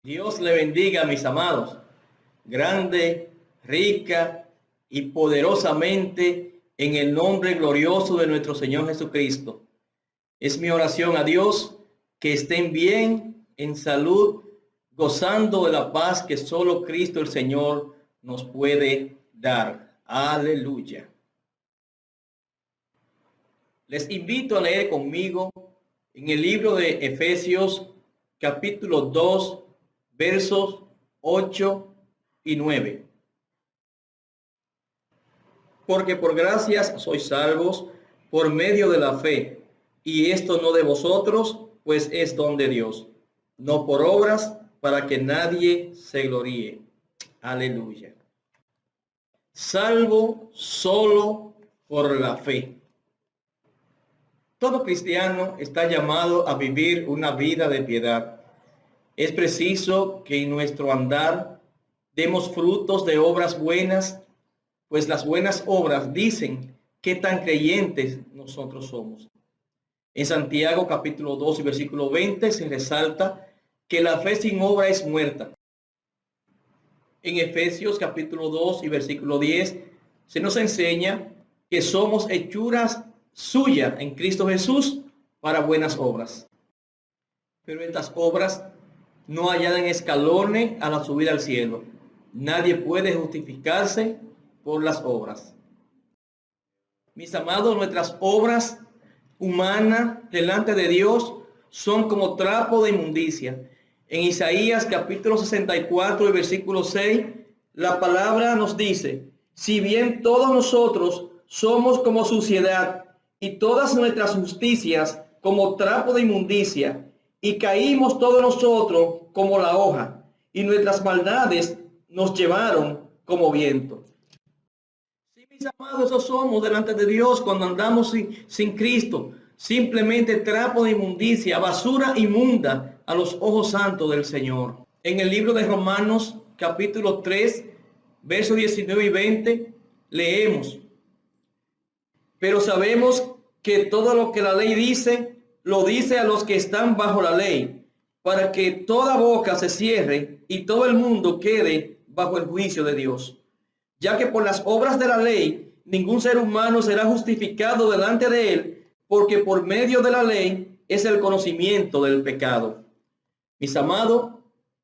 Dios le bendiga, mis amados, grande, rica y poderosamente en el nombre glorioso de nuestro Señor Jesucristo. Es mi oración a Dios que estén bien, en salud, gozando de la paz que solo Cristo el Señor nos puede dar. Aleluya. Les invito a leer conmigo en el libro de Efesios, capítulo 2, versos 8 y 9. Porque por gracias sois salvos por medio de la fe, y esto no de vosotros, pues es don de Dios, no por obras, para que nadie se gloríe. Aleluya. Salvo solo por la fe. Todo cristiano está llamado a vivir una vida de piedad. Es preciso que en nuestro andar demos frutos de obras buenas, pues las buenas obras dicen qué tan creyentes nosotros somos. En Santiago capítulo 2 y versículo 20 se resalta que la fe sin obra es muerta. En Efesios capítulo 2 y versículo 10 se nos enseña que somos hechuras suyas en Cristo Jesús para buenas obras. Pero estas obras no añaden escalones a la subida al cielo. Nadie puede justificarse por las obras. Mis amados, nuestras obras humanas delante de Dios son como trapo de inmundicia. En Isaías capítulo 64 y versículo 6, la palabra nos dice: si bien todos nosotros somos como suciedad y todas nuestras justicias como trapo de inmundicia, y caímos todos nosotros como la hoja, y nuestras maldades nos llevaron como viento. Sí, mis amados, eso somos delante de Dios cuando andamos sin Cristo. Simplemente trapo de inmundicia, basura inmunda a los ojos santos del Señor. En el libro de Romanos, capítulo 3, versos 19 y 20, leemos: pero sabemos que todo lo que la ley dice, lo dice a los que están bajo la ley, para que toda boca se cierre y todo el mundo quede bajo el juicio de Dios. Ya que por las obras de la ley, ningún ser humano será justificado delante de él, porque por medio de la ley es el conocimiento del pecado. Mis amados,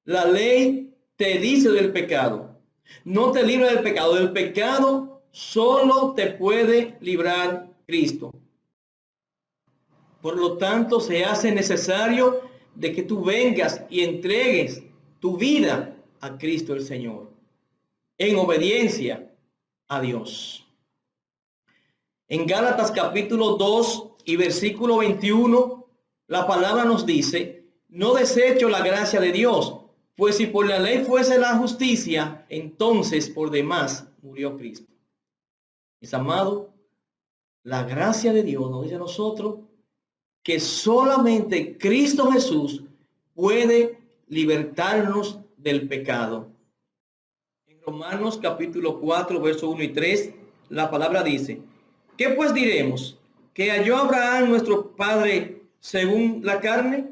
la ley te dice del pecado, no te libra del pecado. Del pecado solo te puede librar Cristo. Por lo tanto, se hace necesario de que tú vengas y entregues tu vida a Cristo el Señor, en obediencia a Dios. En Gálatas capítulo 2 y versículo 21, la palabra nos dice: no desecho la gracia de Dios, pues si por la ley fuese la justicia, entonces por demás murió Cristo. Mis amados, la gracia de Dios nos dice a nosotros que solamente Cristo Jesús puede libertarnos del pecado. En Romanos capítulo 4, versos 1 y 3, la palabra dice: ¿qué pues diremos? ¿Que halló Abraham nuestro padre según la carne?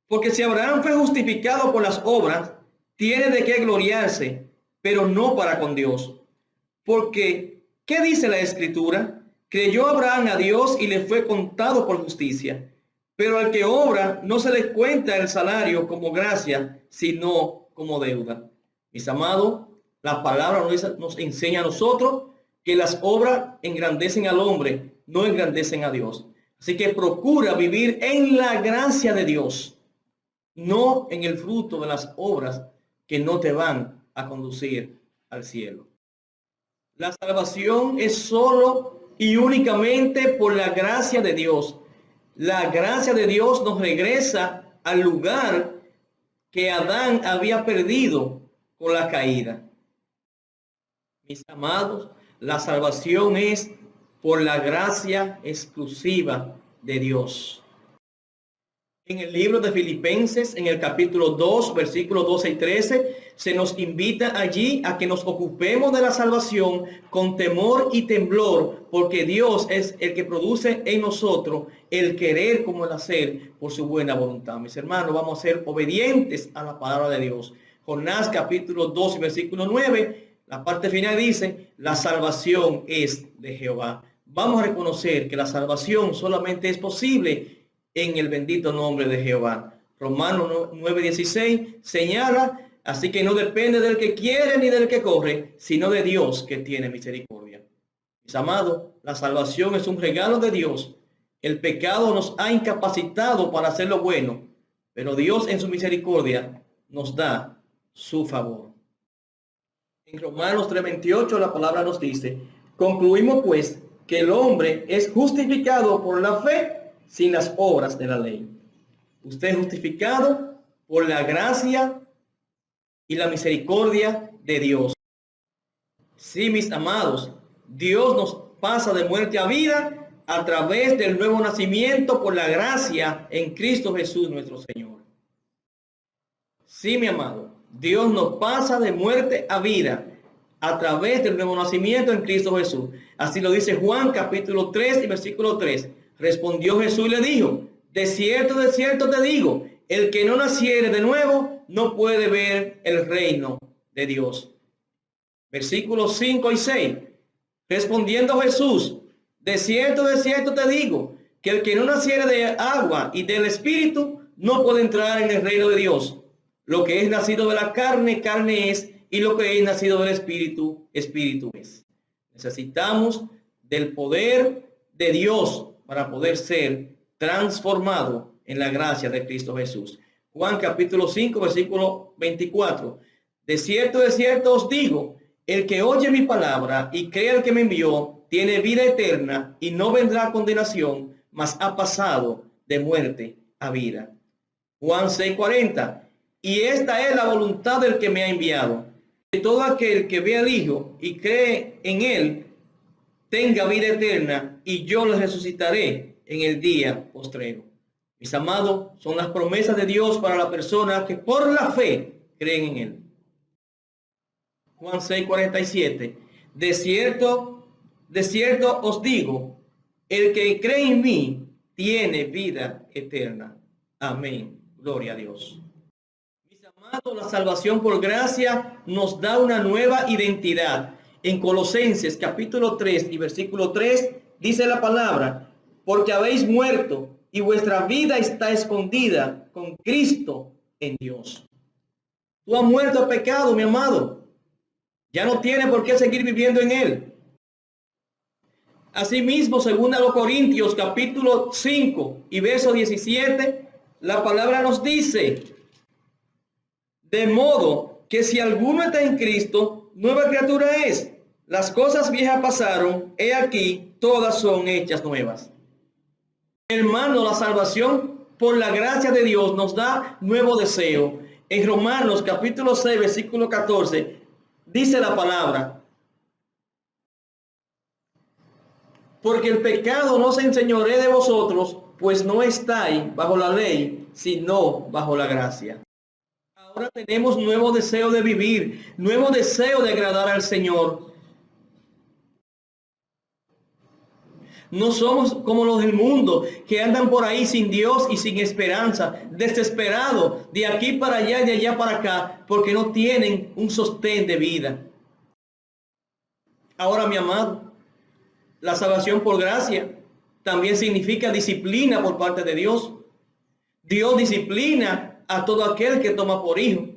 Porque si Abraham fue justificado por las obras, tiene de qué gloriarse, pero no para con Dios. Porque, ¿qué dice la Escritura? Creyó Abraham a Dios y le fue contado por justicia. Pero al que obra no se le cuenta el salario como gracia, sino como deuda. Mis amados, la palabra nos enseña a nosotros que las obras engrandecen al hombre, no engrandecen a Dios. Así que procura vivir en la gracia de Dios, no en el fruto de las obras que no te van a conducir al cielo. La salvación es solo y únicamente por la gracia de Dios. La gracia de Dios nos regresa al lugar que Adán había perdido con la caída. Mis amados, la salvación es por la gracia exclusiva de Dios. En el libro de Filipenses, en el capítulo 2, versículos 12 y 13, se nos invita allí a que nos ocupemos de la salvación con temor y temblor, porque Dios es el que produce en nosotros el querer como el hacer por su buena voluntad. Mis hermanos, vamos a ser obedientes a la palabra de Dios. Jonás capítulo 2, versículo 9, la parte final dice, la salvación es de Jehová. Vamos a reconocer que la salvación solamente es posible en el bendito nombre de Jehová. Romanos 9:16 señala, así que no depende del que quiere ni del que corre, sino de Dios que tiene misericordia. Mis amados, la salvación es un regalo de Dios. El pecado nos ha incapacitado para hacer lo bueno, pero Dios en su misericordia nos da su favor. En Romanos 3:28 la palabra nos dice, concluimos pues que el hombre es justificado por la fe sin las obras de la ley. Usted es justificado por la gracia y la misericordia de Dios. Sí, mis amados, Dios nos pasa de muerte a vida a través del nuevo nacimiento por la gracia en Cristo Jesús nuestro Señor. Sí, mi amado, Dios nos pasa de muerte a vida a través del nuevo nacimiento en Cristo Jesús. Así lo dice Juan capítulo 3 y versículo 3. Respondió Jesús y le dijo, de cierto te digo, el que no naciere de nuevo no puede ver el reino de Dios. Versículos 5 y 6. Respondiendo Jesús, de cierto te digo, que el que no naciere de agua y del Espíritu no puede entrar en el reino de Dios. Lo que es nacido de la carne, carne es, y lo que es nacido del Espíritu, Espíritu es. Necesitamos del poder de Dios para poder ser transformado en la gracia de Cristo Jesús. Juan capítulo 5, versículo 24. De cierto os digo, el que oye mi palabra y cree al que me envió, tiene vida eterna y no vendrá a condenación, mas ha pasado de muerte a vida. Juan 6:40. Y esta es la voluntad del que me ha enviado, que todo aquel que ve al Hijo y cree en él tenga vida eterna, y yo le resucitaré en el día postrero. Mis amados, son las promesas de Dios para la persona que por la fe creen en él. Juan 6:47. De cierto os digo, el que cree en mí tiene vida eterna. Amén. Gloria a Dios. Mis amados, la salvación por gracia nos da una nueva identidad. En Colosenses capítulo 3 y versículo 3 dice la palabra, porque habéis muerto y vuestra vida está escondida con Cristo en Dios. Tú has muerto al pecado, mi amado. Ya no tiene por qué seguir viviendo en él. Asimismo, según a los Corintios capítulo 5 y verso 17, la palabra nos dice, de modo que si alguno está en Cristo, nueva criatura es. Las cosas viejas pasaron, he aquí, todas son hechas nuevas. Hermano, la salvación por la gracia de Dios nos da nuevo deseo. En Romanos capítulo 6, versículo 14, dice la palabra, porque el pecado no se enseñoree de vosotros, pues no estáis bajo la ley, sino bajo la gracia. Ahora tenemos nuevo deseo de vivir, nuevo deseo de agradar al Señor. No somos como los del mundo que andan por ahí sin Dios y sin esperanza, desesperados de aquí para allá y de allá para acá, porque no tienen un sostén de vida. Ahora, mi amado, la salvación por gracia también significa disciplina por parte de Dios. Dios disciplina a todo aquel que toma por hijo.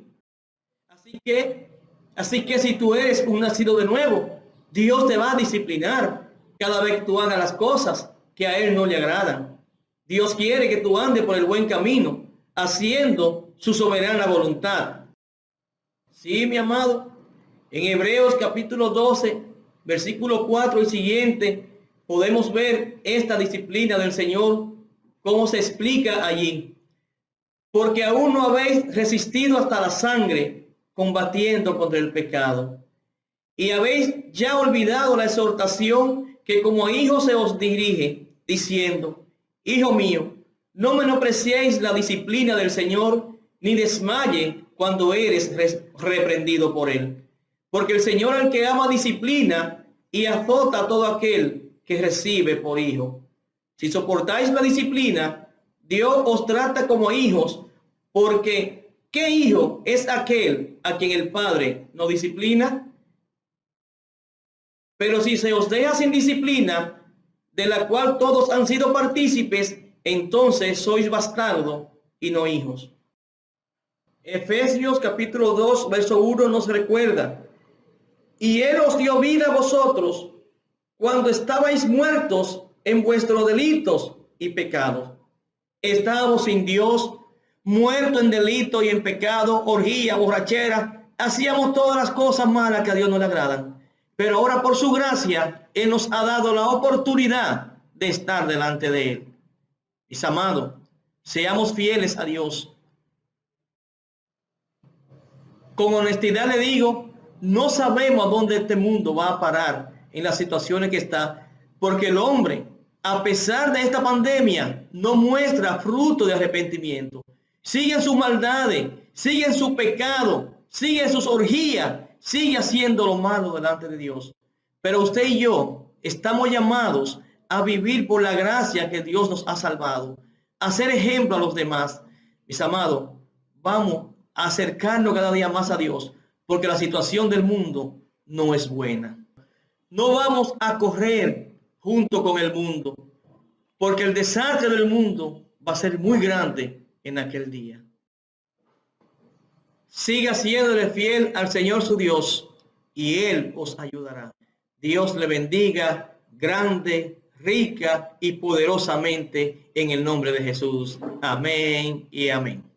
Así que si tú eres un nacido de nuevo, Dios te va a disciplinar cada vez que tú hagas las cosas que a Él no le agradan. Dios quiere que tú andes por el buen camino, haciendo su soberana voluntad. Sí, mi amado, en Hebreos capítulo 12, versículo 4 y siguiente, podemos ver esta disciplina del Señor, cómo se explica allí. Porque aún no habéis resistido hasta la sangre, combatiendo contra el pecado. Y habéis ya olvidado la exhortación que como hijo se os dirige, diciendo, hijo mío, No menospreciéis la disciplina del Señor, ni desmaye cuando eres reprendido por él. Porque el Señor al que ama disciplina y azota a todo aquel que recibe por hijo. Si soportáis la disciplina, Dios os trata como hijos, porque ¿qué hijo es aquel a quien el Padre no disciplina? Pero si se os deja sin disciplina, de la cual todos han sido partícipes, entonces sois bastardos y no hijos. Efesios capítulo 2, verso 1 nos recuerda: y Él os dio vida a vosotros cuando estabais muertos en vuestros delitos y pecados. Estábamos sin Dios, muertos en delito y en pecado, orgía, borrachera. Hacíamos todas las cosas malas que a Dios no le agradan. Pero ahora por su gracia, Él nos ha dado la oportunidad de estar delante de Él. Mis amados, seamos fieles a Dios. Con honestidad le digo, no sabemos a dónde este mundo va a parar en las situaciones que está, porque el hombre, a pesar de esta pandemia, no muestra fruto de arrepentimiento. Sigue en sus maldades, sigue en su pecado, sigue en sus orgías, sigue haciendo lo malo delante de Dios. Pero usted y yo estamos llamados a vivir por la gracia que Dios nos ha salvado, a ser ejemplo a los demás. Mis amados, vamos a acercarnos cada día más a Dios, porque la situación del mundo no es buena. No vamos a correr junto con el mundo, porque el desastre del mundo va a ser muy grande en aquel día. Siga siéndole fiel al Señor su Dios y Él os ayudará. Dios le bendiga grande, rica y poderosamente en el nombre de Jesús. Amén y amén.